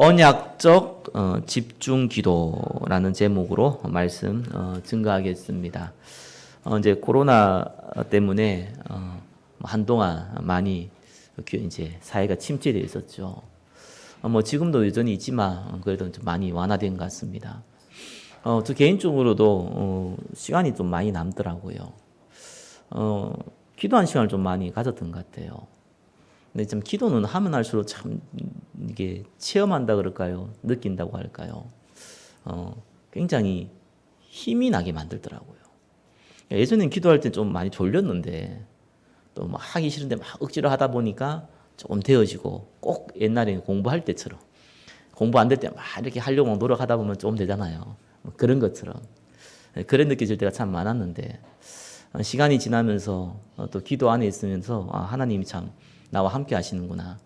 언약적 집중 기도라는 제목으로 말씀 증거하겠습니다. 이제 코로나 때문에 한동안 많이 이제 사회가 침체되어 있었죠. 지금도 여전히 있지만 그래도 좀 많이 완화된 것 같습니다. 저 개인적으로도 시간이 좀 많이 남더라고요. 기도한 시간을 좀 많이 가졌던 것 같아요. 근데 참 기도는 하면 할수록 참 이게 체험한다 그럴까요? 느낀다고 할까요? 굉장히 힘이 나게 만들더라고요. 예전엔 기도할 때 좀 많이 졸렸는데 또 막 하기 싫은데 막 억지로 하다 보니까 조금 되어지고 꼭 옛날에 공부할 때처럼 공부 안 될 때 막 이렇게 하려고 노력하다 보면 좀 되잖아요. 그런 것처럼 그런 느껴질 때가 참 많았는데 시간이 지나면서 또 기도 안에 있으면서 하나님이 참 나와 함께 하시는구나.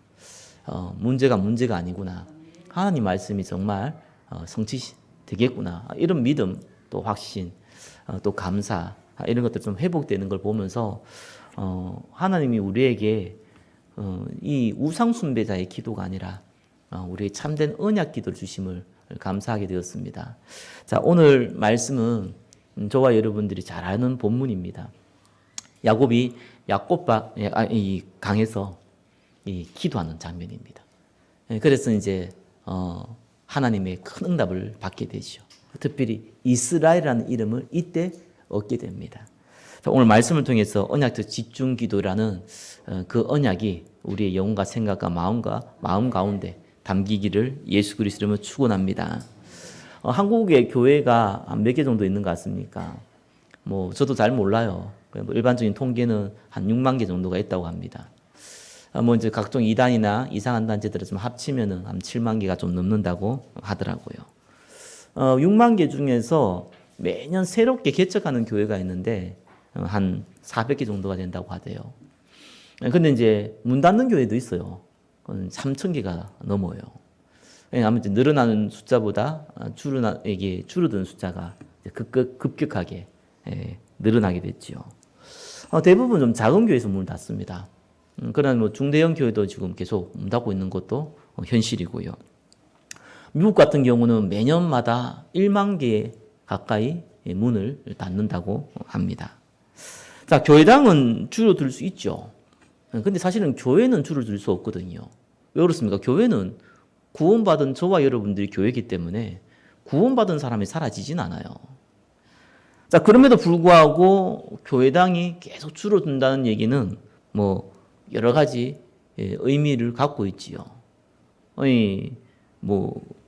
문제가 아니구나. 하나님 말씀이 정말 성취되겠구나. 이런 믿음, 또 확신, 또 감사 이런 것들 좀 회복되는 걸 보면서 하나님이 우리에게 이 우상 숭배자의 기도가 아니라 우리의 참된 언약 기도를 주심을 감사하게 되었습니다. 자, 오늘 말씀은 저와 여러분들이 잘 아는 본문입니다. 야곱이 이 강에서 이 기도하는 장면입니다. 그래서 이제 하나님의 큰 응답을 받게 되죠. 특별히 이스라엘이라는 이름을 이때 얻게 됩니다. 오늘 말씀을 통해서 언약적 집중 기도라는 그 언약이 우리의 영혼과 생각과 마음 가운데 담기기를 예수 그리스도로 축원합니다. 한국의 교회가 몇 개 정도 있는 것 같습니까? 저도 잘 몰라요. 일반적인 통계는 한 6만 개 정도가 있다고 합니다. 이제 각종 이단이나 이상한 단체들을 좀 합치면은 한 7만 개가 좀 넘는다고 하더라고요. 6만 개 중에서 매년 새롭게 개척하는 교회가 있는데 한 400개 정도가 된다고 하대요. 근데 이제 문 닫는 교회도 있어요. 3,000개가 넘어요. 아무튼 늘어나는 숫자보다 줄어드는 숫자가 급격하게 늘어나게 됐죠. 대부분 좀 작은 교회에서 문을 닫습니다. 그러나 중대형 교회도 지금 계속 문 닫고 있는 것도 현실이고요. 미국 같은 경우는 매년마다 1만 개 가까이 문을 닫는다고 합니다. 자, 교회당은 줄어들 수 있죠. 근데 사실은 교회는 줄어들 수 없거든요. 왜 그렇습니까? 교회는 구원받은 저와 여러분들이 교회이기 때문에 구원받은 사람이 사라지진 않아요. 자, 그럼에도 불구하고 교회당이 계속 줄어든다는 얘기는 여러 가지 의미를 갖고 있지요.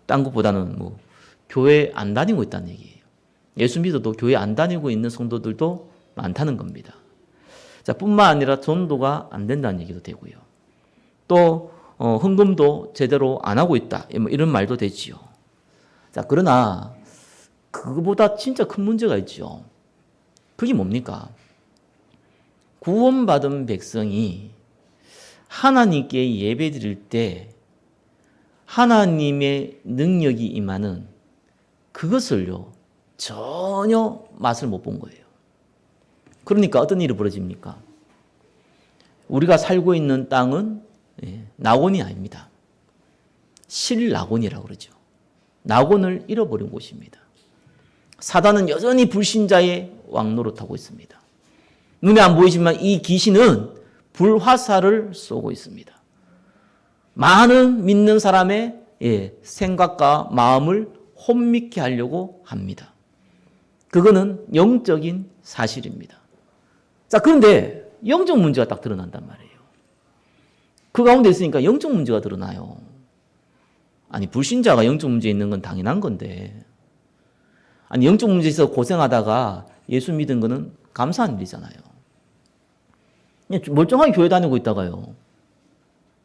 딴 것보다는 교회 안 다니고 있다는 얘기예요. 예수 믿어도 교회 안 다니고 있는 성도들도 많다는 겁니다. 자, 뿐만 아니라 전도가 안 된다는 얘기도 되고요. 또 헌금도 제대로 안 하고 있다. 이런 말도 되지요. 자, 그러나 그거보다 진짜 큰 문제가 있죠. 그게 뭡니까? 구원받은 백성이 하나님께 예배드릴 때 하나님의 능력이 임하는 그것을요 전혀 맛을 못 본 거예요. 그러니까 어떤 일이 벌어집니까? 우리가 살고 있는 땅은 낙원이 아닙니다. 실낙원이라고 그러죠. 낙원을 잃어버린 곳입니다. 사단은 여전히 불신자의 왕노릇하고 있습니다. 눈에 안 보이지만 이 귀신은 불화살을 쏘고 있습니다. 많은 믿는 사람의 생각과 마음을 혼미케 하려고 합니다. 그거는 영적인 사실입니다. 자, 그런데 영적 문제가 딱 드러난단 말이에요. 그 가운데 있으니까 영적 문제가 드러나요. 아니, 불신자가 영적 문제 있는 건 당연한 건데, 아니, 영적 문제에 있어서 고생하다가 예수 믿은 거는 감사한 일이잖아요. 멀쩡하게 교회 다니고 있다가요,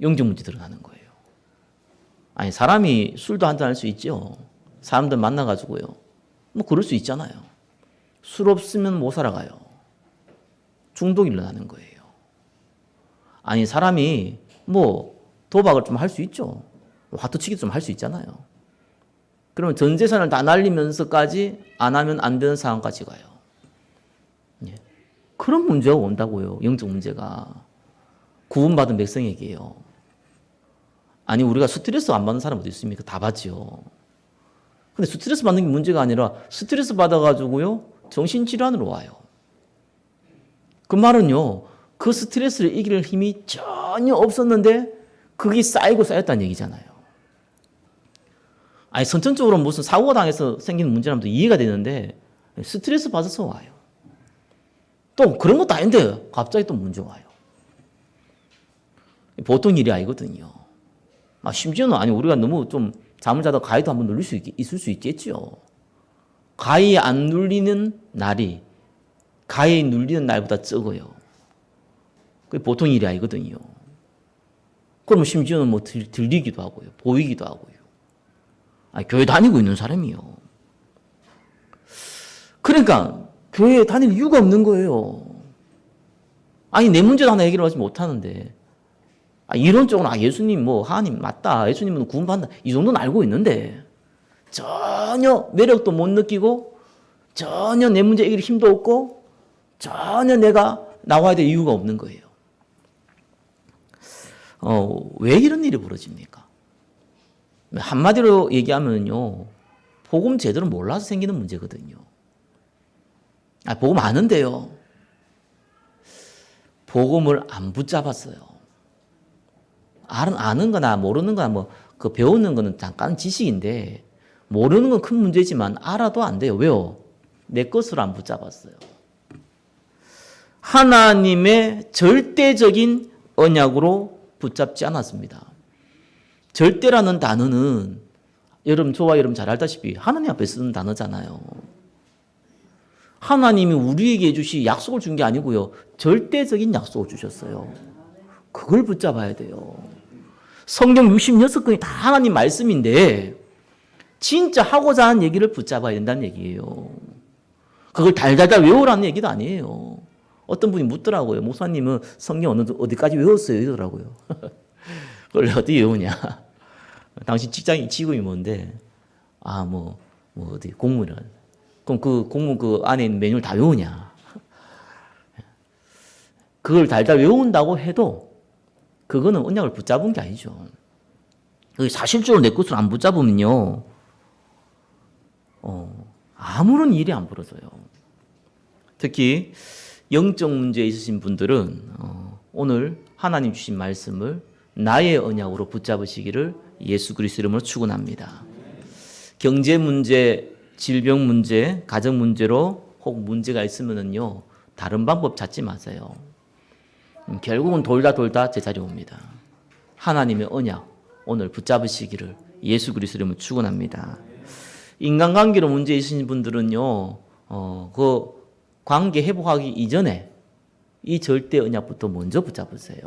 영적 문제 드러나는 거예요. 아니, 사람이 술도 한잔 할 수 있죠. 사람들 만나가지고요. 그럴 수 있잖아요. 술 없으면 못 살아가요. 중독이 일어나는 거예요. 아니, 사람이 도박을 좀 할 수 있죠. 화투치기도 좀 할 수 있잖아요. 그러면 전 재산을 다 날리면서까지 안 하면 안 되는 상황까지 가요. 그런 문제가 온다고요. 영적 문제가. 구원받은 백성에게요. 아니 우리가 스트레스 안 받는 사람 어디 있습니까? 다 받지요. 근데 스트레스 받는 게 문제가 아니라 스트레스 받아가지고요 정신질환으로 와요. 그 말은요 그 스트레스를 이길 힘이 전혀 없었는데 그게 쌓이고 쌓였다는 얘기잖아요. 아니 선천적으로 무슨 사고가 당해서 생기는 문제라면 이해가 되는데 스트레스 받아서 와요. 또 그런 것도 아닌데 갑자기 또 문제 와요. 보통 일이 아니거든요. 심지어는 아니 우리가 너무 좀 잠을 자다 가위도 한번 눌릴 수 있을 수 있겠죠. 가위 안 눌리는 날이 가위 눌리는 날보다 적어요. 그게 보통 일이 아니거든요. 그러면 심지어는 뭐 들리기도 하고요. 보이기도 하고요. 교회 다니고 있는 사람이요. 그러니까 교회에 다닐 이유가 없는 거예요. 내 문제도 하나 해결하지 못하는데 이론적으로 예수님 하나님 맞다. 예수님은 구원받는다. 이 정도는 알고 있는데 전혀 매력도 못 느끼고 전혀 내 문제 해결 힘도 없고 전혀 내가 나와야 될 이유가 없는 거예요. 왜 이런 일이 벌어집니까? 한마디로 얘기하면요. 복음 제대로 몰라서 생기는 문제거든요. 복음 아는데요. 복음을 안 붙잡았어요. 아는 거나 모르는 거나 그 배우는 거는 잠깐 지식인데 모르는 건 큰 문제지만 알아도 안 돼요. 왜요? 내 것으로 안 붙잡았어요. 하나님의 절대적인 언약으로 붙잡지 않았습니다. 절대라는 단어는 저와 여러분 잘 알다시피 하나님 앞에 쓰는 단어잖아요. 하나님이 우리에게 해주시 약속을 준 게 아니고요. 절대적인 약속을 주셨어요. 그걸 붙잡아야 돼요. 성경 66권이 다 하나님 말씀인데 진짜 하고자 하는 얘기를 붙잡아야 된다는 얘기예요. 그걸 달달달 외우라는 얘기도 아니에요. 어떤 분이 묻더라고요. 목사님은 성경 어디까지 외웠어요? 이러더라고요. 그걸 어디 외우냐? 당신 직업이 뭔데? 어디 공무원. 그럼 그 공무원 그 안에 있는 메뉴를 다 외우냐? 그걸 달달 외운다고 해도 그거는 언약을 붙잡은 게 아니죠. 사실적으로 내 것을 안 붙잡으면요. 아무런 일이 안 벌어져요. 특히 영적 문제에 있으신 분들은 오늘 하나님 주신 말씀을 나의 언약으로 붙잡으시기를 예수 그리스도 이름으로 축원합니다. 경제 문제, 질병 문제, 가정 문제로 혹 문제가 있으면은요 다른 방법 찾지 마세요. 결국은 돌다 제자리에 옵니다. 하나님의 언약 오늘 붙잡으시기를 예수 그리스도 이름으로 축원합니다. 인간관계로 문제 있으신 분들은요 그 관계 회복하기 이전에 이 절대 언약부터 먼저 붙잡으세요.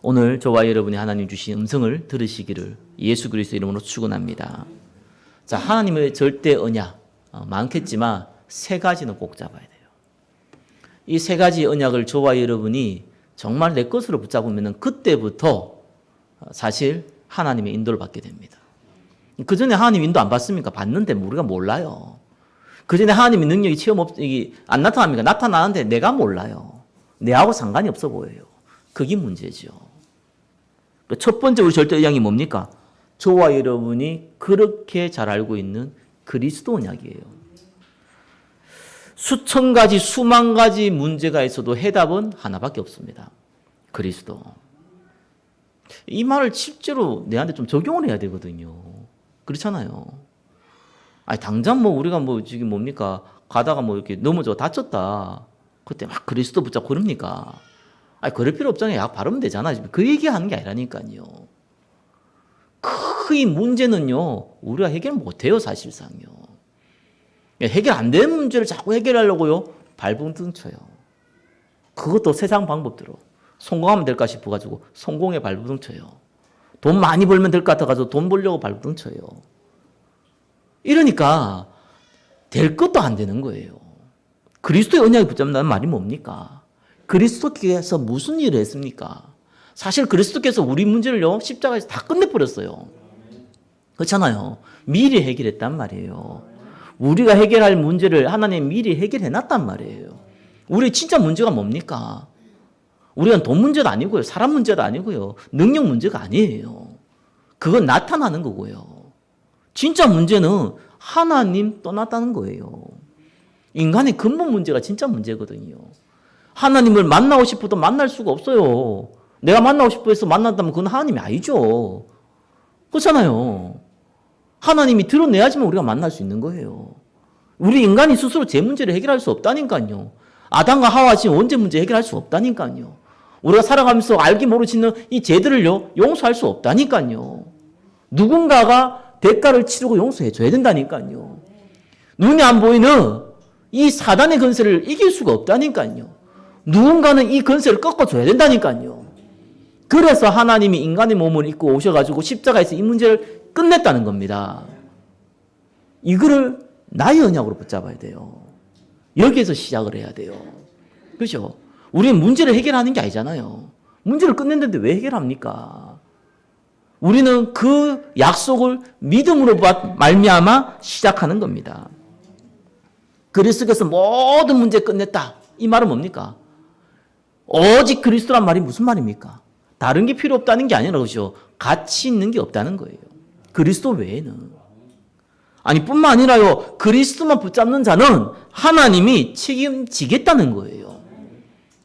오늘 저와 여러분이 하나님 주신 음성을 들으시기를 예수 그리스도 이름으로 축원합니다. 자, 하나님의 절대 언약 많겠지만 세 가지는 꼭 잡아야 돼요. 이 세 가지 언약을 저와 여러분이 정말 내 것으로 붙잡으면 그때부터 사실 하나님의 인도를 받게 됩니다. 그 전에 하나님 인도 안 받습니까? 받는데 우리가 몰라요. 그 전에 하나님의 능력이 안 나타납니까? 나타나는데 내가 몰라요. 내하고 상관이 없어 보여요. 그게 문제죠. 첫 번째 우리 절대 언약이 뭡니까? 저와 여러분이 그렇게 잘 알고 있는 그리스도 언약이에요. 수천 가지, 수만 가지 문제가 있어도 해답은 하나밖에 없습니다. 그리스도. 이 말을 실제로 내한테 좀 적용을 해야 되거든요. 그렇잖아요. 당장 우리가 지금 뭡니까? 가다가 이렇게 넘어져 다쳤다. 그때 막 그리스도 붙잡고 그럽니까? 그럴 필요 없잖아요. 약 바르면 되잖아요. 그 얘기하는 게 아니라니까요. 이 문제는요, 우리가 해결 못해요, 사실상요. 해결 안 되는 문제를 자꾸 해결하려고요, 발버둥 쳐요. 그것도 세상 방법대로. 성공하면 될까 싶어가지고, 성공에 발버둥 쳐요. 돈 많이 벌면 될 것 같아가지고, 돈 벌려고 발버둥 쳐요. 이러니까, 될 것도 안 되는 거예요. 그리스도의 언약에 붙잡는다는 말이 뭡니까? 그리스도께서 무슨 일을 했습니까? 사실 그리스도께서 우리 문제를요, 십자가에서 다 끝내버렸어요. 그렇잖아요. 미리 해결했단 말이에요. 우리가 해결할 문제를 하나님 미리 해결해놨단 말이에요. 우리 진짜 문제가 뭡니까? 우리는 돈 문제도 아니고요. 사람 문제도 아니고요. 능력 문제가 아니에요. 그건 나타나는 거고요. 진짜 문제는 하나님 떠났다는 거예요. 인간의 근본 문제가 진짜 문제거든요. 하나님을 만나고 싶어도 만날 수가 없어요. 내가 만나고 싶어 해서 만났다면 그건 하나님이 아니죠. 그렇잖아요. 하나님이 드러내야지만 우리가 만날 수 있는 거예요. 우리 인간이 스스로 제 문제를 해결할 수 없다니까요. 아담과 하와 지금 원죄 문제 해결할 수 없다니까요. 우리가 살아가면서 알기 모르시는 이 죄들을요, 용서할 수 없다니까요. 누군가가 대가를 치르고 용서해 줘야 된다니까요. 눈이 안 보이는 이 사단의 건세를 이길 수가 없다니까요. 누군가는 이 건세를 꺾어줘야 된다니까요. 그래서 하나님이 인간의 몸을 입고 오셔가지고 십자가에서 이 문제를 끝냈다는 겁니다. 이거를 나의 언약으로 붙잡아야 돼요. 여기에서 시작을 해야 돼요. 그렇죠? 우리는 문제를 해결하는 게 아니잖아요. 문제를 끝냈는데 왜 해결합니까? 우리는 그 약속을 믿음으로 말미암아 시작하는 겁니다. 그리스도께서 모든 문제 끝냈다. 이 말은 뭡니까? 오직 그리스도란 말이 무슨 말입니까? 다른 게 필요 없다는 게 아니라 그죠? 가치 있는 게 없다는 거예요. 그리스도 외에는. 아니 뿐만 아니라요. 그리스도만 붙잡는 자는 하나님이 책임지겠다는 거예요.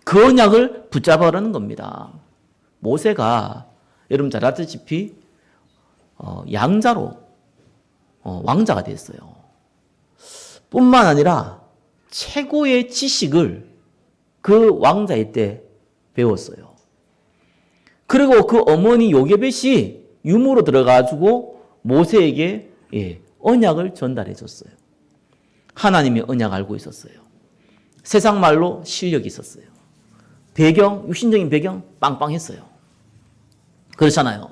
그 언약을 붙잡으라는 겁니다. 모세가 여러분 잘 아시다시피 양자로 왕자가 됐어요. 뿐만 아니라 최고의 지식을 그 왕자일 때 배웠어요. 그리고 그 어머니 요게벳이 유모로 들어가지고 모세에게 언약을 전달해 줬어요. 하나님의 언약 알고 있었어요. 세상 말로 실력이 있었어요. 배경, 육신적인 배경 빵빵했어요. 그렇잖아요.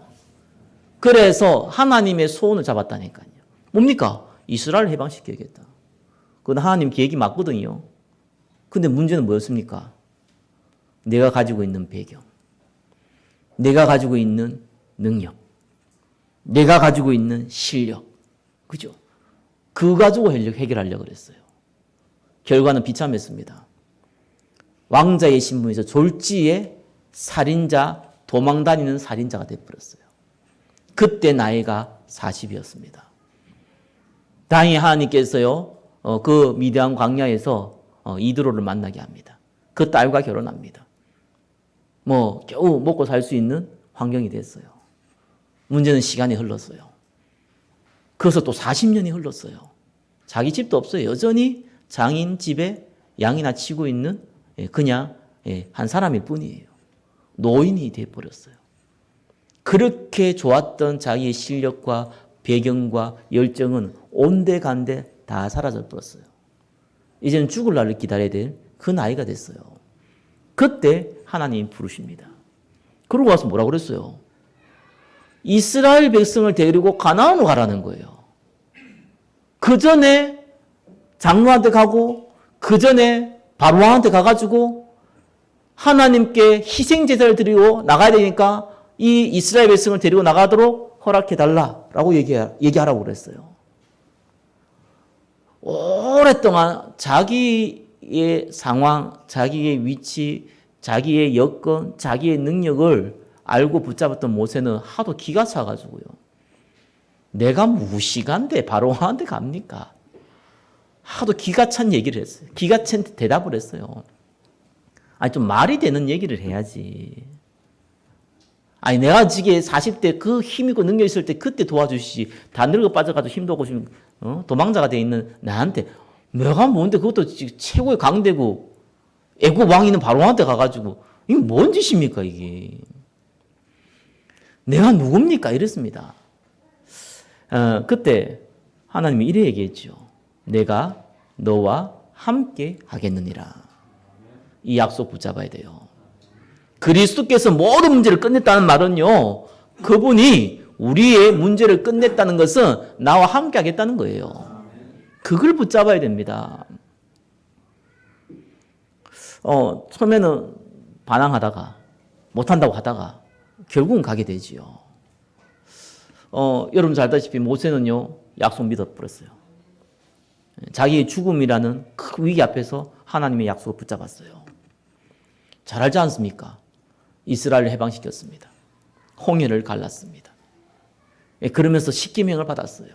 그래서 하나님의 소원을 잡았다니까요. 뭡니까? 이스라엘을 해방시켜야겠다. 그건 하나님 계획이 맞거든요. 근데 문제는 뭐였습니까? 내가 가지고 있는 배경, 내가 가지고 있는 능력, 내가 가지고 있는 실력, 그죠? 그거 가지고 해결하려고 그랬어요. 결과는 비참했습니다. 왕자의 신분에서 졸지에 살인자, 도망다니는 살인자가 되어버렸어요. 그때 나이가 40이었습니다. 다행히 하나님께서요, 그 미디안 광야에서 이드로를 만나게 합니다. 그 딸과 결혼합니다. 겨우 먹고 살 수 있는 환경이 됐어요. 문제는 시간이 흘렀어요. 그래서 또 40년이 흘렀어요. 자기 집도 없어요. 여전히 장인 집에 양이나 치고 있는 그냥 한 사람일 뿐이에요. 노인이 되어버렸어요. 그렇게 좋았던 자기의 실력과 배경과 열정은 온데간데 다 사라져 버렸어요. 이제는 죽을 날을 기다려야 될 그 나이가 됐어요. 그때 하나님이 부르십니다. 그러고 와서 뭐라고 그랬어요? 이스라엘 백성을 데리고 가나안으로 가라는 거예요. 그 전에 장로한테 가고 그 전에 바로왕한테 가가지고 하나님께 희생제사를 드리고 나가야 되니까 이 이스라엘 백성을 데리고 나가도록 허락해달라라고 얘기하라고 그랬어요. 오랫동안 자기의 상황, 자기의 위치, 자기의 여건, 자기의 능력을 알고 붙잡았던 모세는 하도 기가 차가지고요. 내가 무시간데 바로왕한테 갑니까? 하도 기가 찬 얘기를 했어요. 기가 찬 대답을 했어요. 아니 좀 말이 되는 얘기를 해야지. 아니 내가 지금 40대 그 힘있고 능력 있을 때 그때 도와주시지. 다 늙어 빠져가지고 힘도 없고 지금 도망자가 돼 있는 나한테 내가 뭔데 그것도 최고의 강대고 애국 왕이 있는 바로왕한테 가가지고 이게 뭔 짓입니까 이게. 내가 누굽니까 이랬습니다. 그때 하나님이 이래 얘기했죠. 내가 너와 함께 하겠느니라. 이 약속 붙잡아야 돼요. 그리스도께서 모든 문제를 끝냈다는 말은요. 그분이 우리의 문제를 끝냈다는 것은 나와 함께 하겠다는 거예요. 그걸 붙잡아야 됩니다. 처음에는 반항하다가 못한다고 하다가 결국은 가게 되지요. 여러분 잘 알다시피 모세는요. 약속 믿어버렸어요. 자기의 죽음이라는 큰 위기 앞에서 하나님의 약속을 붙잡았어요. 잘 알지 않습니까? 이스라엘을 해방시켰습니다. 홍해를 갈랐습니다. 그러면서 십계명을 받았어요.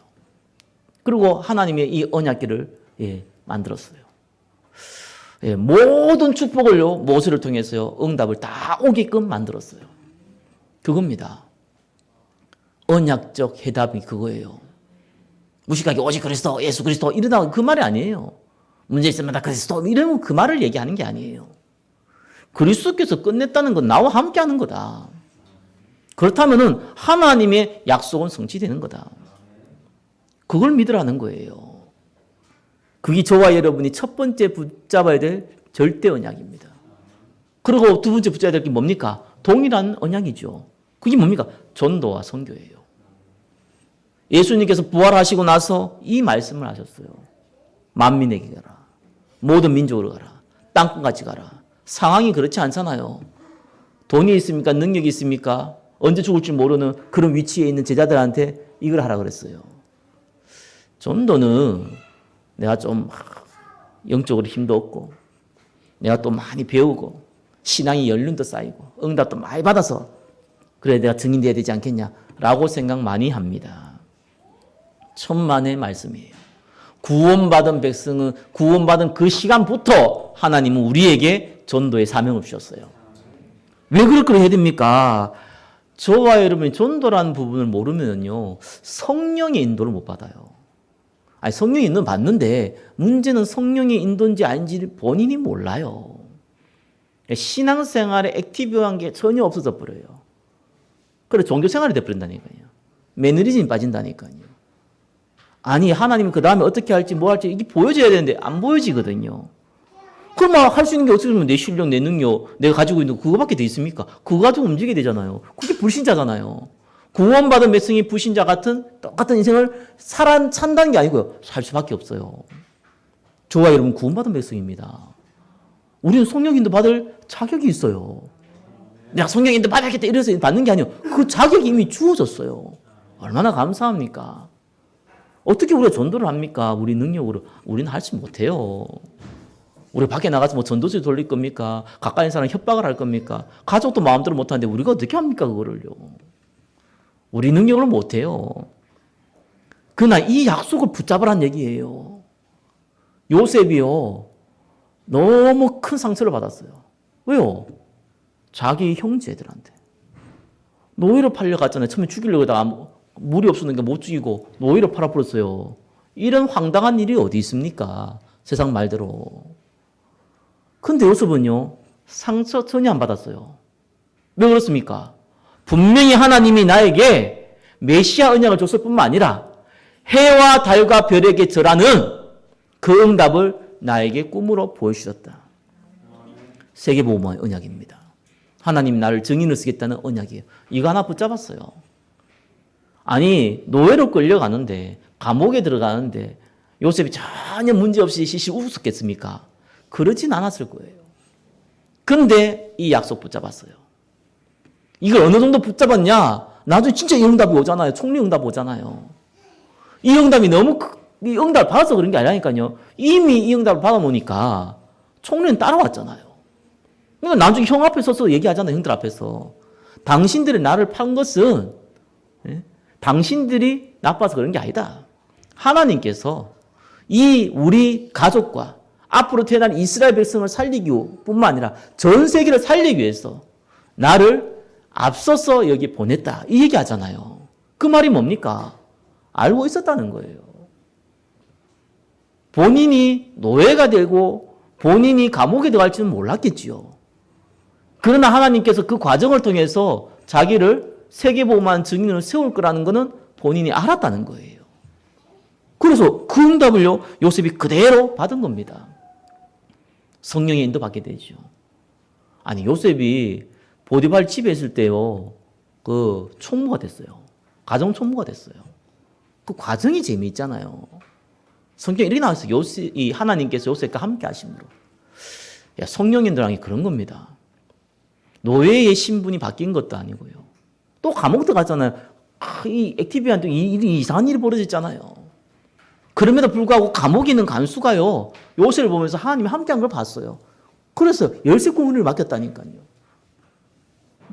그리고 하나님의 이 언약궤를 만들었어요. 모든 축복을요 모세를 통해서요 응답을 다 오게끔 만들었어요. 그겁니다. 언약적 해답이 그거예요. 무식하게 오직 그리스도, 예수 그리스도 이러다 그 말이 아니에요. 문제 있으면 다 그리스도 이러면 그 말을 얘기하는 게 아니에요. 그리스도께서 끝냈다는 건 나와 함께하는 거다. 그렇다면은 하나님의 약속은 성취되는 거다. 그걸 믿으라는 거예요. 그게 저와 여러분이 첫 번째 붙잡아야 될 절대 언약입니다. 그리고 두 번째 붙잡아야 될 게 뭡니까? 동일한 언약이죠. 그게 뭡니까? 전도와 선교예요. 예수님께서 부활하시고 나서 이 말씀을 하셨어요. 만민에게 가라. 모든 민족으로 가라. 땅끝까지 가라. 상황이 그렇지 않잖아요. 돈이 있습니까? 능력이 있습니까? 언제 죽을지 모르는 그런 위치에 있는 제자들한테 이걸 하라 그랬어요. 전도는 내가 좀 영적으로 힘도 없고 내가 또 많이 배우고 신앙의 연륜도 쌓이고 응답도 많이 받아서 그래 내가 증인 돼야 되지 않겠냐라고 생각 많이 합니다. 천만의 말씀이에요. 구원받은 백성은 구원받은 그 시간부터 하나님은 우리에게 전도의 사명을 주셨어요. 왜 그렇게 해야 됩니까? 저와 여러분이 전도라는 부분을 모르면요 성령의 인도를 못 받아요. 아니 성령의 인도는 받는데 문제는 성령의 인도인지 아닌지를 본인이 몰라요. 신앙생활에 액티브한 게 전혀 없어져 버려요. 그래서 종교생활이 돼버린다니까요. 매너리즘이 빠진다니까요. 아니 하나님은 그 다음에 어떻게 할지 뭐 할지 이게 보여져야 되는데 안 보여지거든요. 그럼 할 수 있는 게 어떻게 보면 내 실력, 내 능력, 내가 가지고 있는 그거밖에 돼 있습니까? 그거 가지고 움직이게 되잖아요. 그게 불신자잖아요. 구원받은 백성이 불신자 같은 똑같은 인생을 산다는 게 아니고요. 살 수밖에 없어요. 저와 여러분 구원받은 백성입니다. 우리는 성령인도 받을 자격이 있어요. 내가 성령인도 받았겠다 이래서 받는 게 아니에요. 그 자격이 이미 주어졌어요. 얼마나 감사합니까? 어떻게 우리가 전도를 합니까? 우리 능력으로. 우리는 할 수 못해요. 우리 밖에 나가서 뭐 전도지 돌릴 겁니까? 가까이 있는 사람 협박을 할 겁니까? 가족도 마음대로 못하는데 우리가 어떻게 합니까? 그거를요. 우리 능력으로 못해요. 그러나 이 약속을 붙잡으란 얘기예요. 요셉이요. 너무 큰 상처를 받았어요. 왜요? 자기 형제들한테. 노예로 팔려갔잖아요. 처음에 죽이려고 하다가 물이 없었으니까 못 죽이고 노예로 팔아버렸어요. 이런 황당한 일이 어디 있습니까? 세상 말대로. 근데 요셉은요. 상처 전혀 안 받았어요. 왜 그렇습니까? 분명히 하나님이 나에게 메시아 언약을 줬을 뿐만 아니라 해와 달과 별에게 절하는 그 응답을 나에게 꿈으로 보여주셨다. 세계보험의 언약입니다. 하나님이 나를 증인을 쓰겠다는 언약이에요. 이거 하나 붙잡았어요. 아니 노예로 끌려가는데 감옥에 들어가는데 요셉이 전혀 문제없이 시시 웃었겠습니까? 그러진 않았을 거예요. 근데 이 약속 붙잡았어요. 이걸 어느 정도 붙잡았냐? 나중에 진짜 이 응답이 오잖아요. 총리 응답 오잖아요. 이 응답이 너무 이 응답을 받아서 그런 게 아니라니까요. 이미 이 응답을 받아놓으니까 총리는 따라왔잖아요. 그러니까 나중에 형 앞에 서서 얘기하잖아요. 형들 앞에서. 당신들이 나를 판 것은 당신들이 나빠서 그런 게 아니다. 하나님께서 이 우리 가족과 앞으로 태어날 이스라엘 백성을 살리기 뿐만 아니라 전 세계를 살리기 위해서 나를 앞서서 여기 보냈다. 이 얘기 하잖아요. 그 말이 뭡니까? 알고 있었다는 거예요. 본인이 노예가 되고 본인이 감옥에 들어갈지는 몰랐겠지요. 그러나 하나님께서 그 과정을 통해서 자기를 세계보험한 증인으로 세울 거라는 것은 본인이 알았다는 거예요. 그래서 그 응답을요, 요셉이 그대로 받은 겁니다. 성령의 인도 받게 되죠. 아니, 요셉이 보디발 집에 있을 때요, 그 총무가 됐어요. 가정 총무가 됐어요. 그 과정이 재미있잖아요. 성경에 이렇게 나왔어요. 이 하나님께서 요셉과 함께 하심으로. 야, 성령인들랑이 그런 겁니다. 노예의 신분이 바뀐 것도 아니고요. 또 감옥 들어갔잖아요. 이 액티비한테 이상한 일이 벌어졌잖아요. 그럼에도 불구하고 감옥에 있는 간수가요, 요셉을 보면서 하나님이 함께한 걸 봤어요. 그래서 열쇠 구문을 맡겼다니까요.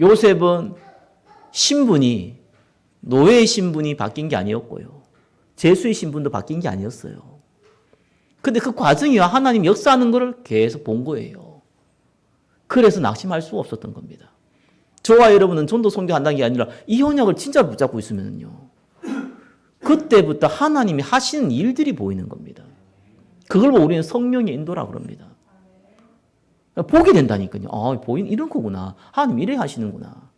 요셉은 신분이 노예의 신분이 바뀐 게 아니었고요. 제수의 신분도 바뀐 게 아니었어요. 근데 그 과정이와 하나님 역사하는 것을 계속 본 거예요. 그래서 낙심할 수가 없었던 겁니다. 저와 여러분은 전도 선교한다는 게 아니라 이 언약을 진짜로 붙잡고 있으면요. 그때부터 하나님이 하시는 일들이 보이는 겁니다. 그걸 보고 우리는 성령의 인도라고 그럽니다. 보게 된다니까요. 아, 이런 거구나. 하나님 이래 하시는구나.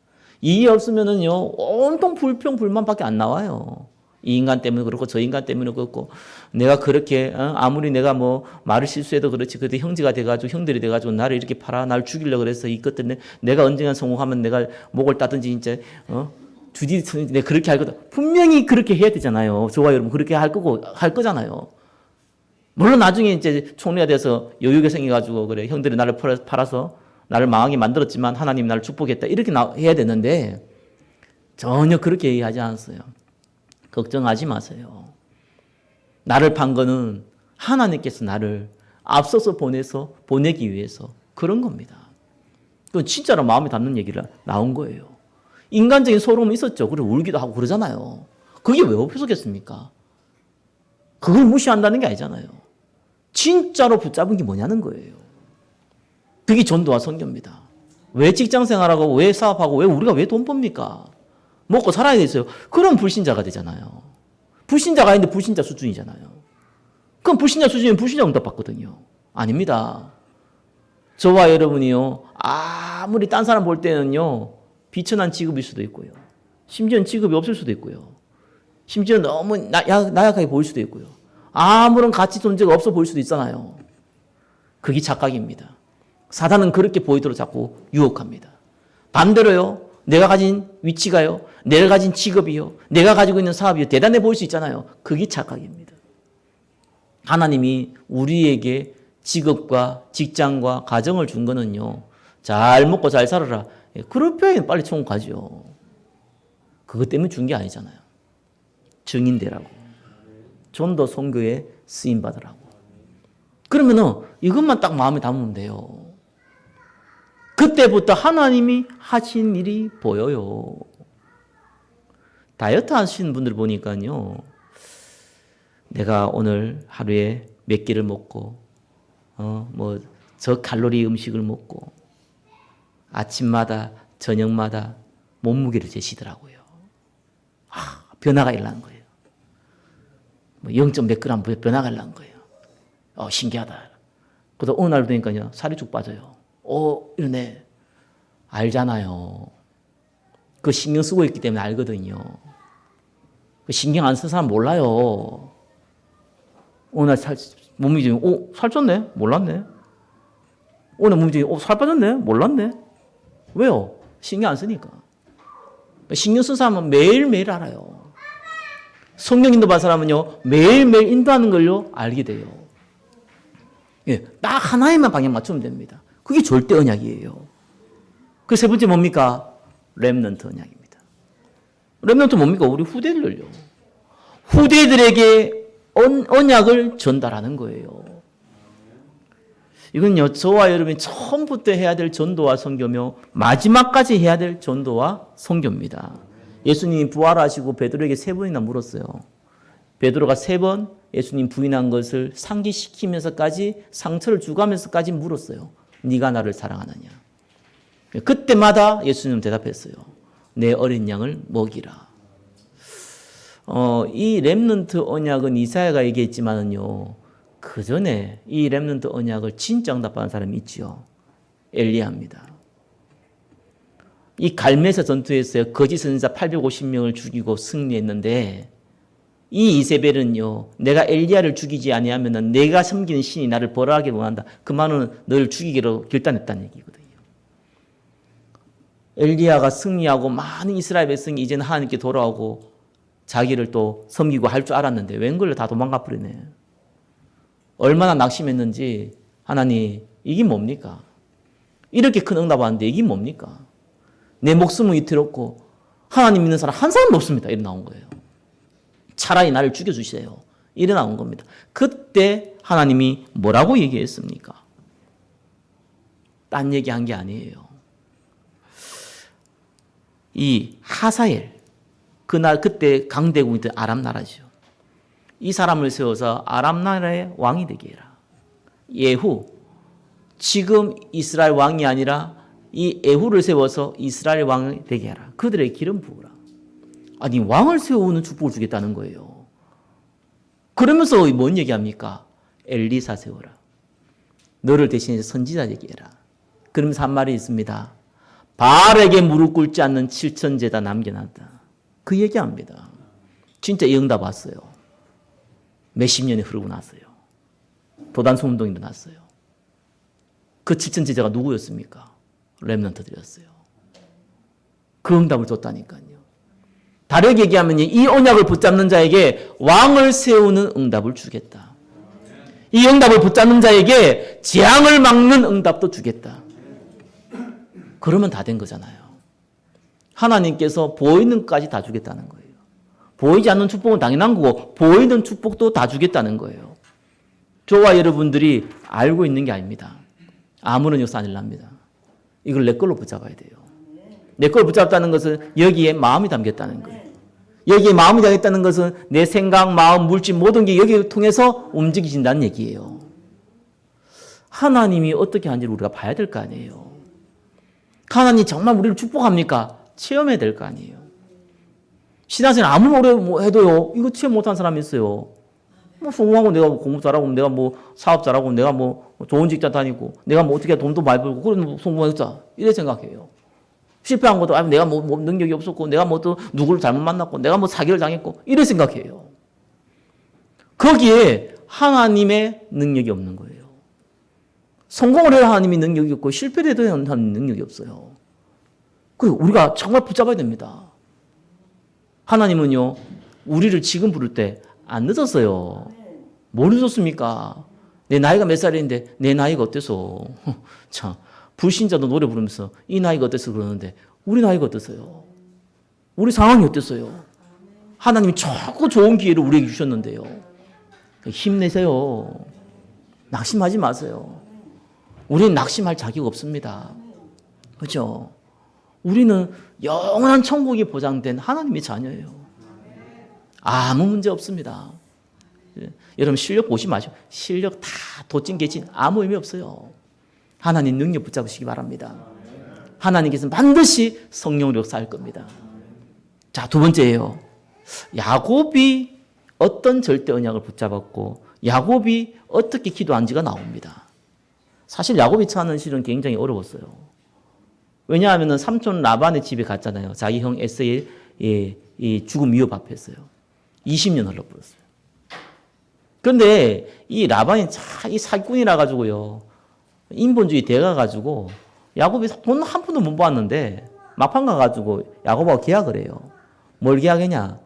이해 없으면은요, 온통 불평, 불만밖에 안 나와요. 이 인간 때문에 그렇고, 저 인간 때문에 그렇고, 내가 그렇게, 아무리 내가 뭐, 말을 실수해도 그렇지, 그래도 형제가 돼가지고, 형들이 돼가지고, 나를 이렇게 나를 죽이려고 그래서 이것 때문에 내가 언젠가 성공하면 내가 목을 따든지, 진짜, 주디, 내가 그렇게 할 거다. 분명히 그렇게 해야 되잖아요. 저와 여러분, 그렇게 할 거잖아요. 물론 나중에 이제 총리가 돼서 여유가 생겨가지고, 그래, 형들이 나를 팔아서, 나를 망하게 만들었지만 하나님이 나를 축복했다. 이렇게 해야 되는데 전혀 그렇게 얘기하지 않았어요. 걱정하지 마세요. 나를 판 거는 하나님께서 나를 앞서서 보내기 위해서 그런 겁니다. 그건 진짜로 마음에 담는 얘기를 나온 거예요. 인간적인 소름이 있었죠. 그리고 울기도 하고 그러잖아요. 그게 왜 없어졌겠습니까? 그걸 무시한다는 게 아니잖아요. 진짜로 붙잡은 게 뭐냐는 거예요. 그게 전도와 선교입니다. 왜 직장 생활하고 왜 사업하고 왜 우리가 왜 돈 법니까? 먹고 살아야 되겠어요. 그럼 불신자가 되잖아요. 불신자가 아닌데 불신자 수준이잖아요. 그럼 불신자 수준이면 불신자 응답 받거든요. 아닙니다. 저와 여러분이요. 아무리 딴 사람 볼 때는요. 비천한 직업일 수도 있고요. 심지어는 직업이 없을 수도 있고요. 심지어 너무 나약하게 보일 수도 있고요. 아무런 가치 존재가 없어 보일 수도 있잖아요. 그게 착각입니다. 사단은 그렇게 보이도록 자꾸 유혹합니다. 반대로요. 내가 가진 위치가요. 내가 가진 직업이요. 내가 가지고 있는 사업이요. 대단해 보일 수 있잖아요. 그게 착각입니다. 하나님이 우리에게 직업과 직장과 가정을 준 거는요. 잘 먹고 잘 살아라. 그럴 바에는 빨리 천국 가죠. 그것 때문에 준 게 아니잖아요. 증인되라고. 전도 선교에 쓰임 받으라고. 그러면은 이것만 딱 마음에 담으면 돼요. 그때부터 하나님이 하신 일이 보여요. 다이어트 하시는 분들 보니까요. 내가 오늘 하루에 몇 끼를 먹고, 저칼로리 음식을 먹고, 아침마다, 저녁마다 몸무게를 재시더라고요. 변화가 일어난 거예요. 0. 몇 그램 변화가 일어난 거예요. 신기하다. 그래서 어느 날 되니까요, 살이 쭉 빠져요. 이러네. 알잖아요. 그 신경 쓰고 있기 때문에 알거든요. 그 신경 안 쓴 사람 몰라요. 오늘 몸이 좀, 살쪘네? 몰랐네. 오늘 몸이 좀, 살 빠졌네? 몰랐네. 왜요? 신경 안 쓰니까. 신경 쓴 사람은 매일매일 알아요. 성령 인도받은 사람은요, 매일매일 인도하는 걸요, 알게 돼요. 예, 딱 하나에만 방향 맞추면 됩니다. 그게 절대 언약이에요. 그 세 번째 뭡니까? 렘넌트 언약입니다. 렘넌트 뭡니까? 우리 후대들을요. 후대들에게 언약을 전달하는 거예요. 이건요, 저와 여러분이 처음부터 해야 될 전도와 선교며 마지막까지 해야 될 전도와 선교입니다. 예수님이 부활하시고 베드로에게 3번이나 물었어요. 베드로가 3번 예수님 부인한 것을 상기시키면서까지 상처를 주가면서까지 물었어요. 네가 나를 사랑하느냐. 그때마다 예수님은 대답했어요. 내 어린 양을 먹이라. 이 렘넌트 언약은 이사야가 얘기했지만은요. 그 전에 이 렘넌트 언약을 진짜 응답받은 사람이 있지요. 엘리야입니다. 이 갈멜사 전투에서 거짓 선지자 850명을 죽이고 승리했는데 이 이세벨은요. 내가 엘리야를 죽이지 아니하면 내가 섬기는 신이 나를 벌하게 원한다. 그 말은 너를 죽이기로 결단했다는 얘기거든요. 엘리야가 승리하고 많은 이스라엘 백성이 이제는 하나님께 돌아오고 자기를 또 섬기고 할 줄 알았는데 웬걸로 다 도망가 버리네. 얼마나 낙심했는지 하나님 이게 뭡니까? 이렇게 큰 응답 왔는데 이게 뭡니까? 내 목숨은 위태롭고 하나님 믿는 사람 한 사람도 없습니다. 이래 나온 거예요. 차라리 나를 죽여주세요. 이래 나온 겁니다. 그때 하나님이 뭐라고 얘기했습니까? 딴 얘기한 게 아니에요. 이 하사엘, 그때 강대국이던 아람 나라죠. 이 사람을 세워서 아람 나라의 왕이 되게 해라. 예후, 지금 이스라엘 왕이 아니라 이 예후를 세워서 이스라엘 왕이 되게 하라. 그들의 기름 부으라. 아니, 왕을 세우는 축복을 주겠다는 거예요. 그러면서 뭔 얘기합니까? 엘리사 세워라. 너를 대신해서 선지자 되게 해라. 그러면서 한 말이 있습니다. 바알에게 무릎 꿇지 않는 7천제다 남겨놨다. 그 얘기합니다. 진짜 이 응답 왔어요. 몇십 년이 흐르고 났어요. 도단소운동이 일어났어요. 그 7천제자가 누구였습니까? 렘넌트들이었어요. 그 응답을 줬다니까요. 다르게 얘기하면 이 언약을 붙잡는 자에게 왕을 세우는 응답을 주겠다. 이 응답을 붙잡는 자에게 재앙을 막는 응답도 주겠다. 그러면 다 된 거잖아요. 하나님께서 보이는 것까지 다 주겠다는 거예요. 보이지 않는 축복은 당연한 거고 보이는 축복도 다 주겠다는 거예요. 저와 여러분들이 알고 있는 게 아닙니다. 아무런 역사 아닐랍니다. 이걸 내 걸로 붙잡아야 돼요. 내 걸로 붙잡다는 것은 여기에 마음이 담겼다는 거예요. 여기에 마음이 담겼다는 것은 내 생각, 마음, 물질 모든 게 여기를 통해서 움직이신다는 얘기예요. 하나님이 어떻게 하는지를 우리가 봐야 될 거 아니에요. 하나님이 정말 우리를 축복합니까? 체험해야 될 거 아니에요. 신앙생활 아무리 오래 해도요, 이거 체험 못한 사람이 있어요. 뭐 성공하고 내가 공부 잘하고 내가 뭐 사업 잘하고 내가 뭐 좋은 직장 다니고 내가 뭐 어떻게 돈도 많이 벌고 그런 성공했다 이래 생각해요. 실패한 것도 내가 뭐 능력이 없었고 내가 뭐 또 누구를 잘못 만났고 내가 뭐 사기를 당했고 이래 생각해요. 거기에 하나님의 능력이 없는 거예요. 성공을 해야 하나님이 능력이 없고 실패를 해도 하나님 능력이 없어요. 그리고 우리가 정말 붙잡아야 됩니다. 하나님은요, 우리를 지금 부를 때 안 늦었어요. 뭘 늦었습니까? 내 나이가 몇 살인데 내 나이가 어때서? 참, 불신자도 노래 부르면서 이 나이가 어때서 그러는데 우리 나이가 어땠어요? 우리 상황이 어땠어요? 하나님이 자꾸 좋은 기회를 우리에게 주셨는데요. 힘내세요. 낙심하지 마세요. 우리는 낙심할 자격 없습니다. 그렇죠? 우리는 영원한 천국이 보장된 하나님의 자녀예요. 아무 문제 없습니다. 여러분 실력 보지 마시고 실력 다 도찐개찐 아무 의미 없어요. 하나님 능력 붙잡으시기 바랍니다. 하나님께서 반드시 성령으로 역사할 겁니다. 자, 두 번째예요. 야곱이 어떤 절대 언약을 붙잡았고 야곱이 어떻게 기도한지가 나옵니다. 사실 야곱이 처하는 실은 굉장히 어려웠어요. 왜냐하면 삼촌 라반의 집에 갔잖아요. 자기 형 에서의 죽음 위협 앞에서요. 20년 흘러버렸어요. 그런데 이 라반이 이 사기꾼이라 가지고요. 인본주의 대가 가지고 야곱이 돈 한 푼도 못 받았는데 막판 가가지고 야곱하고 계약을 해요. 뭘 계약했냐?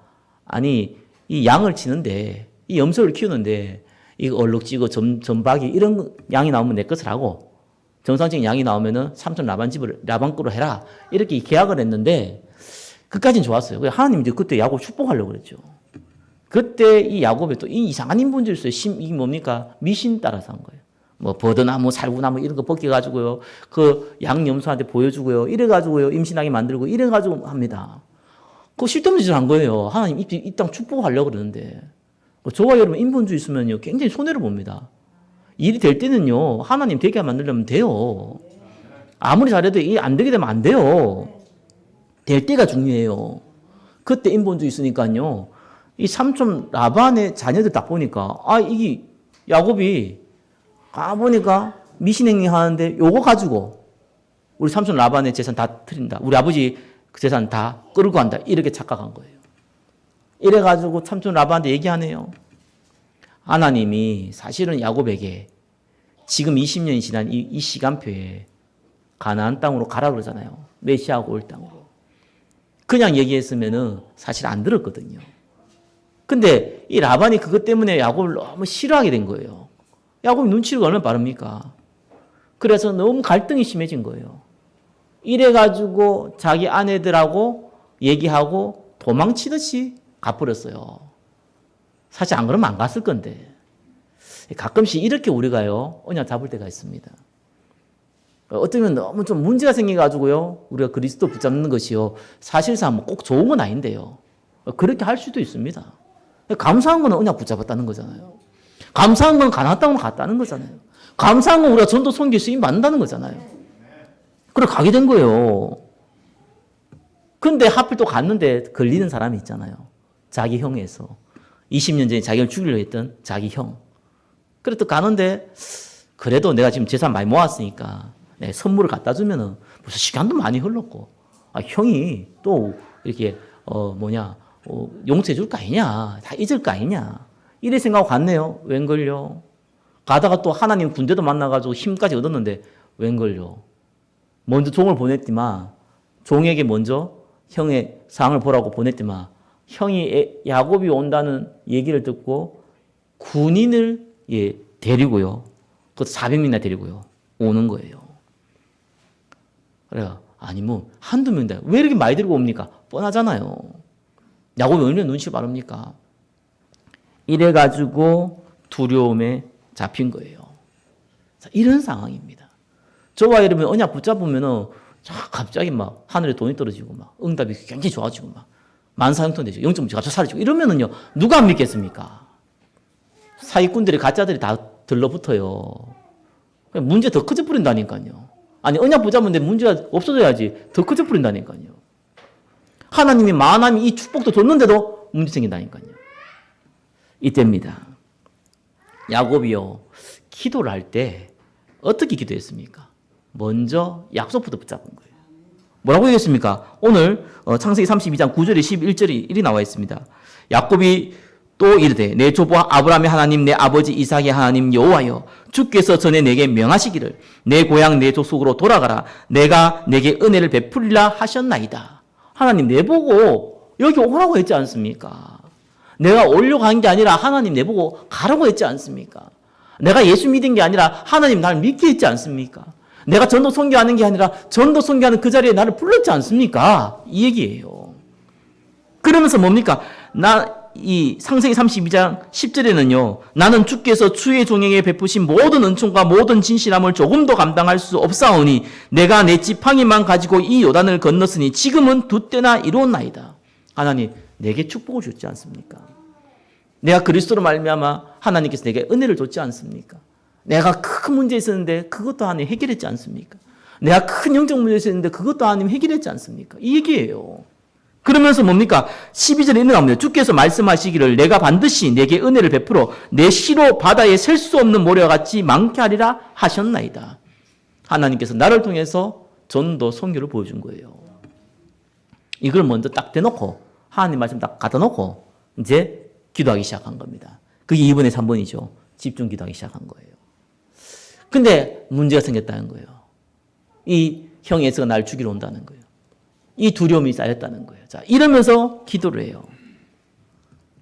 아니 이 양을 치는데 이 염소를 키우는데 이거 얼룩지고 점박이 이런 양이 나오면 내 것을 하고 정상적인 양이 나오면은 삼촌 라반 집을 라반 거로 해라 이렇게 계약을 했는데 그까진 좋았어요. 하나님이 이제 그때 야곱 축복하려고 그랬죠. 그때 이 야곱에 또 이 이상한 인본주의였어요. 이게 뭡니까? 미신 따라서 한 거예요. 뭐 버드나무, 살구나무 이런 거 벗겨가지고요. 그 양염소한테 보여주고요. 이래가지고요. 임신하게 만들고 이래가지고 합니다. 그거 쓸데없는 짓을 한 거예요. 하나님 이 땅 축복하려고 그러는데. 저와 여러분 인본주의 있으면요. 굉장히 손해를 봅니다. 일이 될 때는요. 하나님 되게 만들려면 돼요. 아무리 잘해도 이 안 되게 되면 안 돼요. 될 때가 중요해요. 그때 인본주의 있으니까요. 이 삼촌 라반의 자녀들 딱 보니까 이게 야곱이 보니까 미신행위 하는데 요거 가지고 우리 삼촌 라반의 재산 다 틀린다. 우리 아버지 재산 다 끌고 간다. 이렇게 착각한 거예요. 이래가지고 삼촌 라반한테 얘기하네요. 하나님이 사실은 야곱에게 지금 20년이 지난 이 시간표에 가나안 땅으로 가라 그러잖아요. 메시아가 올 땅으로. 그냥 얘기했으면은 사실 안 들었거든요. 근데 이 라반이 그것 때문에 야곱을 너무 싫어하게 된 거예요. 야곱이 눈치가 얼마나 빠릅니까? 그래서 너무 갈등이 심해진 거예요. 이래가지고 자기 아내들하고 얘기하고 도망치듯이 가버렸어요. 사실 안 그러면 안 갔을 건데. 가끔씩 이렇게 우리가요, 언약 잡을 때가 있습니다. 어쩌면 너무 좀 문제가 생겨가지고요. 우리가 그리스도 붙잡는 것이요. 사실상 뭐 꼭 좋은 건 아닌데요. 그렇게 할 수도 있습니다. 감사한 건 언약 붙잡았다는 거잖아요. 감사한 건 가나안 땅으로 갔다는 거잖아요. 감사한 건 우리가 전도 선교 쓰임 받는다는 거잖아요. 그래 가게 된 거예요. 근데 하필 또 갔는데 걸리는 사람이 있잖아요. 자기 형에서 20년 전에 자기를 죽이려고 했던 자기 형. 그래 또 가는데 그래도 내가 지금 재산 많이 모았으니까 내 선물을 갖다 주면은 무슨 시간도 많이 흘렀고 형이 또 이렇게 용서해 줄 거 아니냐, 다 잊을 거 아니냐 이래 생각하고 갔네요. 웬걸요? 가다가 또 하나님 군대도 만나가지고 힘까지 얻었는데 웬걸요? 먼저 종을 보냈지만 종에게 먼저 형의 상을 보라고 보냈지만 형이 야곱이 온다는 얘기를 듣고 군인을 데리고요. 그것도 400명이나 데리고요. 오는 거예요. 그래요. 아니 뭐 한두 명인데 왜 이렇게 많이 데리고 옵니까? 뻔하잖아요. 야곱이 얼마나 눈치 바릅니까? 이래가지고 두려움에 잡힌 거예요. 자, 이런 상황입니다. 저와 여러분 언약 붙잡으면은 갑자기 막 하늘에 돈이 떨어지고 막 응답이 굉장히 좋아지고 막 만사형통 되죠. 0.5가 갑자기 사라지고 이러면은요 누가 안 믿겠습니까? 사기꾼들이 가짜들이 다 들러붙어요. 문제 더 커져 버린다니까요. 아니 언약 붙잡는데 문제가 없어져야지 더 커져 버린다니까요. 하나님이 만함이 이 축복도 줬는데도 문제 생긴다니까요. 이때입니다. 야곱이요 기도를 할 때 어떻게 기도했습니까? 먼저 약속부터 붙잡은 거예요. 뭐라고 얘기했습니까? 오늘 창세기 32장 9절에 11절이 이리 나와 있습니다. 야곱이 또 이르되 내 조부 아브라함의 하나님 내 아버지 이삭의 하나님 여호와여 주께서 전에 내게 명하시기를 내 고향 내 족속으로 돌아가라 내가 내게 은혜를 베풀리라 하셨나이다. 하나님 내보고 여기 오라고 했지 않습니까? 내가 오려고 한 게 아니라 하나님 내보고 가라고 했지 않습니까? 내가 예수 믿은 게 아니라 하나님 나를 믿게 했지 않습니까? 내가 전도 선교하는 게 아니라 전도 선교하는 그 자리에 나를 불렀지 않습니까? 이 얘기예요. 그러면서 뭡니까? 이 창세기 32장 10절에는요. 나는 주께서 주의 종에게 베푸신 모든 은총과 모든 진실함을 조금도 감당할 수 없사오니 내가 내 지팡이만 가지고 이 요단을 건넜으니 지금은 두 때나 이루었나이다. 하나님 내게 축복을 줬지 않습니까? 내가 그리스도로 말미암아 하나님께서 내게 은혜를 줬지 않습니까? 내가 큰 문제 있었는데 그것도 하나님 해결했지 않습니까? 내가 큰 영적 문제 있었는데 그것도 하나님 해결했지 않습니까? 이 얘기예요. 그러면서 뭡니까? 12절에 이렇게 나옵니다. 주께서 말씀하시기를 내가 반드시 내게 은혜를 베풀어 내 시로 바다에 셀 수 없는 모래와 같이 많게 하리라 하셨나이다. 하나님께서 나를 통해서 전도 선교를 보여준 거예요. 이걸 먼저 딱 대놓고 하나님 말씀 딱 갖다 놓고 이제 기도하기 시작한 겁니다. 그게 2번에 3번이죠. 집중 기도하기 시작한 거예요. 근데 문제가 생겼다는 거예요. 이 형이 에서가 날 죽이러 온다는 거예요. 이 두려움이 쌓였다는 거예요. 자, 이러면서 기도를 해요.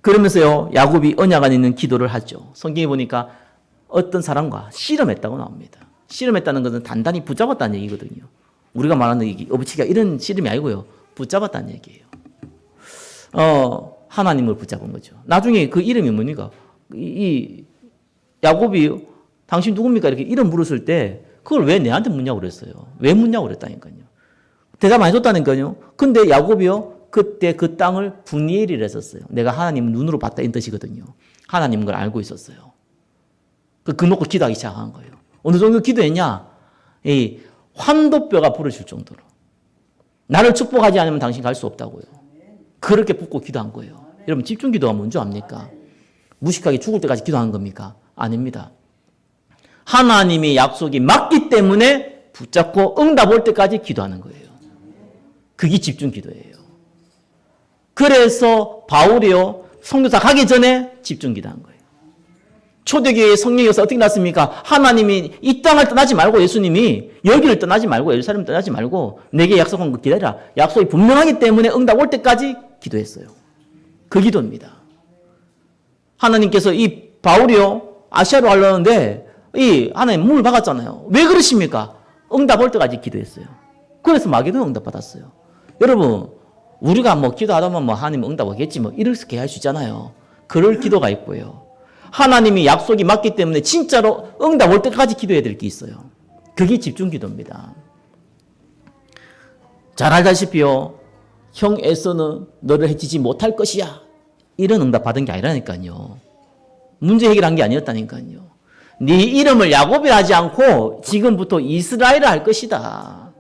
그러면서요, 야곱이 언약 안에 있는 기도를 하죠. 성경에 보니까 어떤 사람과 씨름했다고 나옵니다. 씨름했다는 것은 단단히 붙잡았다는 얘기거든요. 우리가 말하는 이 업치기가 이런 씨름이 아니고요. 붙잡았다는 얘기예요. 하나님을 붙잡은 거죠. 나중에 그 이름이 뭡니까? 이 야곱이 당신 누굽니까? 이렇게 이름 물었을 때 그걸 왜 내한테 묻냐고 그랬어요. 왜 묻냐고 그랬다니까요. 대답 안 해줬다니까요. 근데 야곱이요. 그때 그 땅을 분이엘이라 했었어요. 내가 하나님을 눈으로 봤다 이런 뜻이거든요. 하나님은 걸 알고 있었어요. 그 놓고 기도하기 시작한 거예요. 어느 정도 기도했냐? 이 환도뼈가 부러질 정도로. 나를 축복하지 않으면 당신 갈 수 없다고요. 그렇게 붙고 기도한 거예요. 여러분 집중 기도가 뭔지 압니까? 무식하게 죽을 때까지 기도한 겁니까? 아닙니다. 하나님의 약속이 맞기 때문에 붙잡고 응답 올 때까지 기도하는 거예요. 그게 집중 기도예요. 그래서 바울이요 선교사 가기 전에 집중 기도한 거예요. 초대교회의 성령이어서 어떻게 났습니까? 하나님이 이 땅을 떠나지 말고 예수님이 여기를 떠나지 말고 예루살렘을 떠나지 말고 내게 약속한 거 기다리라. 약속이 분명하기 때문에 응답 올 때까지 기도했어요. 그 기도입니다. 하나님께서 이 바울이요 아시아로 가려는데 이 하나님 문을 박았잖아요. 왜 그러십니까? 응답 올 때까지 기도했어요. 그래서 마게도에 응답 받았어요. 여러분 우리가 뭐 기도하다 보면 뭐 하나님 응답 오겠지 뭐 이렇게 할 수 있잖아요. 그럴 기도가 있고요. 하나님이 약속이 맞기 때문에 진짜로 응답 올 때까지 기도해야 될 게 있어요. 그게 집중기도입니다. 잘 알다시피요. 형 에서는 너를 해치지 못할 것이야. 이런 응답 받은 게 아니라니까요. 문제 해결한 게 아니었다니까요. 네 이름을 야곱이라 하지 않고 지금부터 이스라엘을 할 것이다.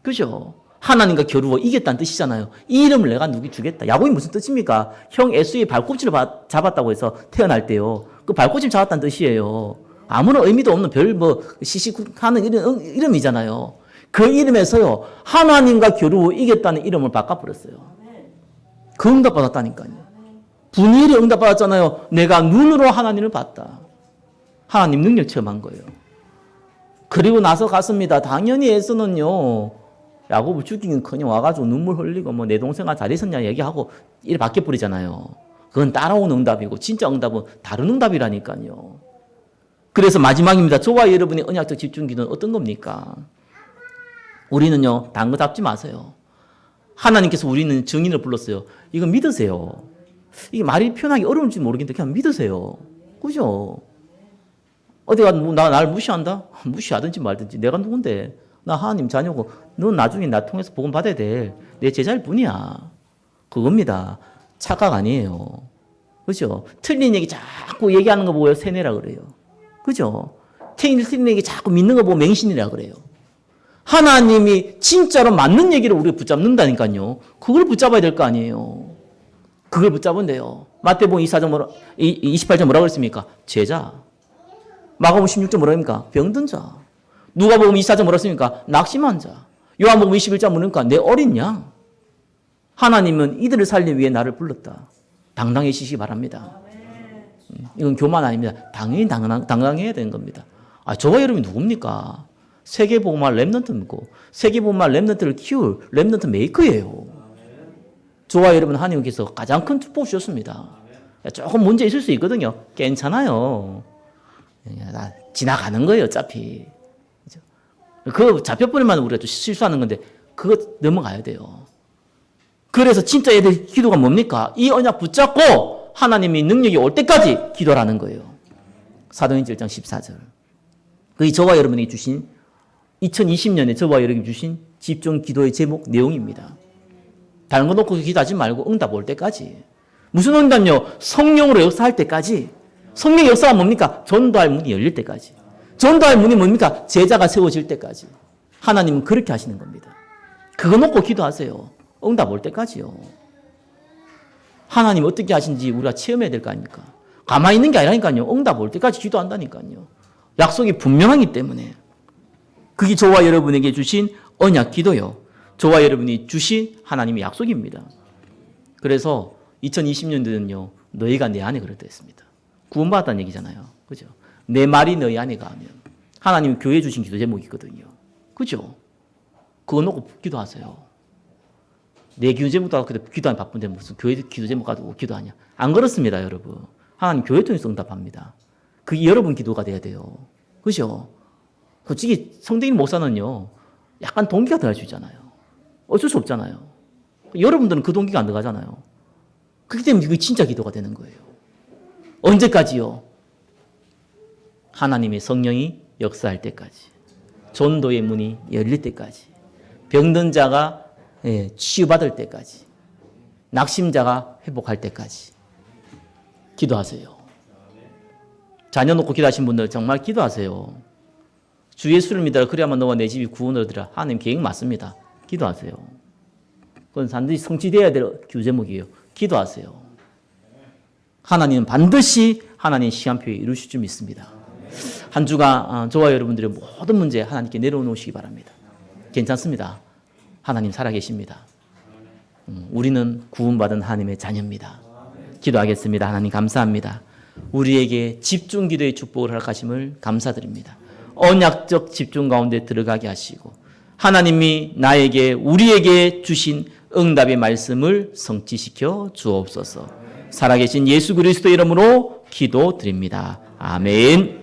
그죠? 하나님과 겨루어 이겼다는 뜻이잖아요. 이 이름을 내가 누구 주겠다. 야곱이 무슨 뜻입니까? 형 에서의 발꿈치를 잡았다고 해서 태어날 때요. 그 발꿈치 잡았다는 뜻이에요. 아무런 의미도 없는 별 시시하는 이름이잖아요. 그 이름에서요. 하나님과 겨루어 이겼다는 이름을 바꿔버렸어요. 그 응답 받았다니까요. 분일이 응답 받았잖아요. 내가 눈으로 하나님을 봤다. 하나님 능력 체험한 거예요. 그리고 나서 갔습니다. 당연히 에서는요. 야곱을 죽이긴커녕 와가지고 눈물 흘리고 내 동생아 잘 있었냐 얘기하고 이래 바뀌어버리잖아요. 그건 따라온 응답이고 진짜 응답은 다른 응답이라니까요. 그래서 마지막입니다. 저와 여러분의 언약적 집중기도는 어떤 겁니까? 우리는요. 다른 거 잡지 마세요. 하나님께서 우리는 증인을 불렀어요. 이거 믿으세요. 이게 말이 표현하기 어려운지 모르겠는데 그냥 믿으세요. 그죠? 어디가 나를 무시한다? 무시하든지 말든지 내가 누군데? 나 하나님 자녀고 넌 나중에 나 통해서 복음 받아야 돼. 내 제자일 뿐이야. 그겁니다. 착각 아니에요. 그죠? 틀린 얘기 자꾸 얘기하는 거 보고 세뇌라 그래요. 그죠? 틀린 얘기 자꾸 믿는 거 보고 맹신이라 그래요. 하나님이 진짜로 맞는 얘기를 우리가 붙잡는다니까요. 그걸 붙잡아야 될 거 아니에요. 그걸 붙잡은데요. 마태복음 28장 뭐라고 그랬습니까? 제자. 마가복음 16장 뭐라고 합니까? 병든 자. 누가복음 24장 뭐라고 했습니까? 낙심한 자. 요한복음 21장 뭐니까? 내 어린 양. 하나님은 이들을 살리기 위해 나를 불렀다. 당당해지시기 바랍니다. 이건 교만 아닙니다. 당연히 당당해야 되는 겁니다. 저와 여러분이 누굽니까? 세계복음화 랩넌트고 세계복음화 랩넌트를 키울 랩넌트 메이커예요. 저와 여러분 하나님께서 가장 큰 축복 주셨습니다. 조금 문제 있을 수 있거든요. 괜찮아요. 지나가는 거예요, 어차피. 그 잡혀버리면 우리가 또 실수하는 건데 그거 넘어가야 돼요. 그래서 진짜 애들 기도가 뭡니까? 이 언약 붙잡고 하나님이 능력이 올 때까지 기도라는 거예요. 사도행전 1장 14절. 그게 저와 여러분에게 주신 2020년에 저와 여러분에게 주신 집중 기도의 제목 내용입니다. 다른 거 놓고 기도하지 말고 응답 올 때까지. 무슨 응답요? 성령으로 역사할 때까지. 성령 역사가 뭡니까? 전도할 문이 열릴 때까지. 전도할 문이 뭡니까? 제자가 세워질 때까지. 하나님은 그렇게 하시는 겁니다. 그거 놓고 기도하세요. 응답 올 때까지요. 하나님 어떻게 하신지 우리가 체험해야 될 거 아닙니까? 가만히 있는 게 아니라니까요. 응답 올 때까지 기도한다니까요. 약속이 분명하기 때문에. 그게 저와 여러분에게 주신 언약 기도요. 저와 여러분이 주신 하나님의 약속입니다. 그래서 2020년도는요. 너희가 내 안에 그랬다 했습니다. 구원받았다는 얘기잖아요. 그죠? 내 말이 너희 안에 가면 하나님 교회 주신 기도 제목이거든요. 그죠? 그거 놓고 기도하세요. 내 기도 제목도 하고 기도하면 바쁜데 무슨 교회 기도 제목 가지고 기도하냐. 안 그렇습니다, 여러분. 하나님 교회 통해서 응답합니다. 그게 여러분 기도가 돼야 돼요. 그죠? 솔직히 성대인 목사는요. 약간 동기가 들어갈 수 있잖아요. 어쩔 수 없잖아요. 여러분들은 그 동기가 안 들어가잖아요. 그렇기 때문에 그게 진짜 기도가 되는 거예요. 언제까지요? 하나님의 성령이 역사할 때까지. 전도의 문이 열릴 때까지. 병든 자가 치유받을 때까지. 낙심자가 회복할 때까지. 기도하세요. 자녀 놓고 기도하신 분들 정말 기도하세요. 주 예수를 믿어라. 그래야만 너와 내 집이 구원을 얻으라. 하나님 계획 맞습니다. 기도하세요. 그건 반드시 성취되어야 될 기도 제목이에요. 기도하세요. 하나님은 반드시 하나님의 시간표에 이루실 줄 믿습니다. 한 주가 저와 여러분들의 모든 문제 하나님께 내려놓으시기 바랍니다. 괜찮습니다. 하나님 살아계십니다. 우리는 구원받은 하나님의 자녀입니다. 기도하겠습니다. 하나님 감사합니다. 우리에게 집중 기도의 축복을 허락하심을 감사드립니다. 언약적 집중 가운데 들어가게 하시고 하나님이 나에게 우리에게 주신 응답의 말씀을 성취시켜 주옵소서. 살아계신 예수 그리스도의 이름으로 기도드립니다. 아멘.